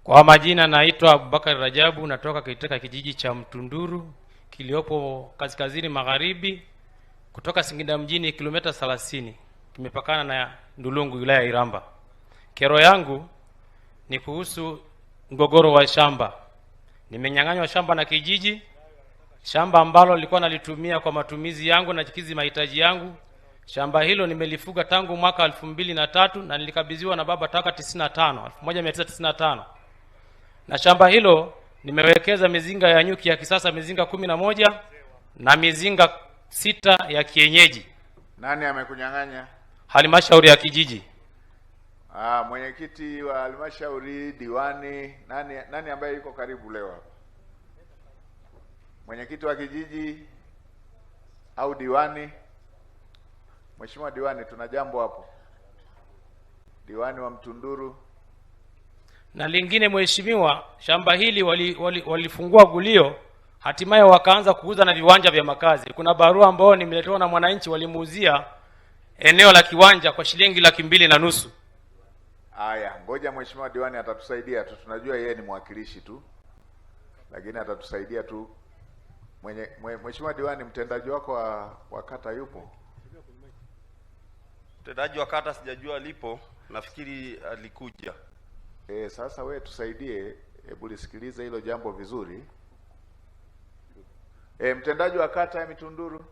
Kwa majina naitwa Abubakar Rajabu, natoka katika kijiji cha Mtunduru kiliopo kaskazini magharibi kutoka Singida mjini, kilomita 30, kimepakana na Ndulungu, wilaya ya Iramba. Kero yangu ni kuhusu mgogoro wa shamba. Nimenyang'anywa shamba na kijiji, shamba ambalo nilikuwa nalitumia kwa matumizi yangu na kikizi mahitaji yangu. Shamba hilo nimelifuga tangu mwaka 2003 na nilikabidhiwa na baba taka 1995. Na shamba hilo nimewekeza mizinga ya nyuki ya kisasa, mizinga 11 na mizinga 6 ya kienyeji. Nani amekunyang'anya? Halmashauri ya kijiji. Mwenyekiti wa halmashauri, diwani, nani ambaye yuko karibu leo hapa? Mwenyekiti wa kijiji au diwani? Mheshimiwa diwani, tuna jambo hapo. Diwani wa Mtunduru. Na lingine mheshimiwa, shamba hili walifungua gulio, hatimaye wakaanza kuuza na viwanja vya makazi. Kuna barua ambayo nimeletewa na mwananchi, walimuuzia eneo la kiwanja kwa shilingi 2.5 laki. Haya, ngoja mheshimiwa diwani atatusaidia tu. Tunajua yeye ni mwakilishi tu, lakini atatusaidia tu. Mheshimiwa diwani, mtendaji wako wa kata yupo? Mtendaji wa kata sijajua alipo, nafikiri alikuja. Sasa we tusaidie, hebu lisikilize hilo jambo vizuri. Mtendaji wa kata ya Mitunduru.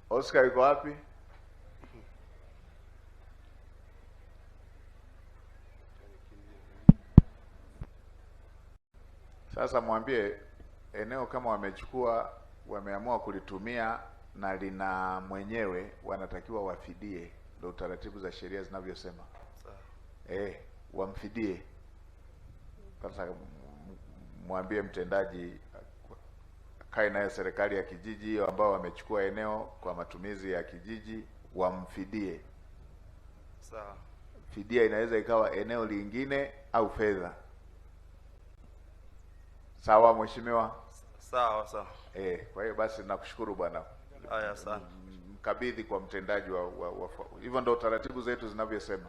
Oscar yuko wapi? Sasa mwambie eneo kama wamechukua, wameamua kulitumia na lina mwenyewe, wanatakiwa wafidie. Ndio taratibu za sheria zinavyosema. Wamfidie. Sasa mwambie mtendaji kae naye serikali ya kijiji ambao wamechukua eneo kwa matumizi ya kijiji, wamfidie. Sawa. Fidia inaweza ikawa eneo lingine au fedha. Sawa mheshimiwa? Sawa. Kwa hiyo basi nakushukuru bwana. Haya, asante. Mkabidhi kwa mtendaji wa hivyo ndio taratibu zetu zinavyosema.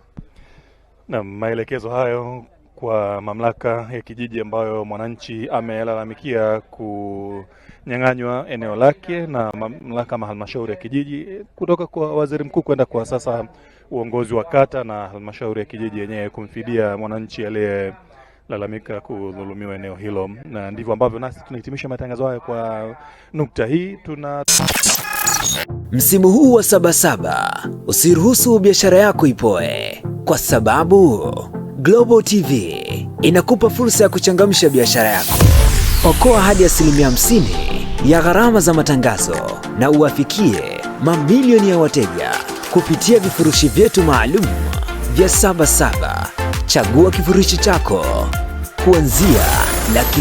Na maelekezo hayo kwa mamlaka ya kijiji ambayo mwananchi amelalamikia kunyang'anywa eneo lake na mamlaka halmashauri ya kijiji, kutoka kwa waziri mkuu kwenda kwa sasa uongozi wa kata na halmashauri ya kijiji yenyewe kumfidia mwananchi aliyelalamika kudhulumiwa eneo hilo. Na ndivyo ambavyo nasi tunahitimisha matangazo haya kwa nukta hii. Msimu huu wa Sabasaba, usiruhusu biashara yako ipoe, kwa sababu Global TV inakupa fursa ya kuchangamsha biashara yako. Okoa hadi 50% ya gharama za matangazo na uwafikie mamilioni ya wateja kupitia vifurushi vyetu maalum vya Sabasaba. Chagua kifurushi chako kuanzia 2.5 laki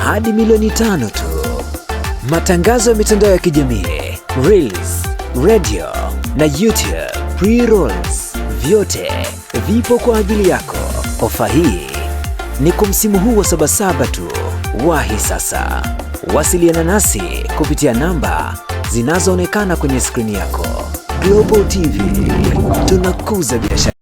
hadi 5 milioni tu. Matangazo ya mitandao ya kijamii, Reels, radio na YouTube pre-rolls, vyote vipo kwa ajili yako. Ofa hii ni kwa msimu huu wa Sabasaba tu. Wahi sasa. Wasiliana nasi kupitia namba zinazoonekana kwenye skrini yako. Global TV, tunakuza biashara.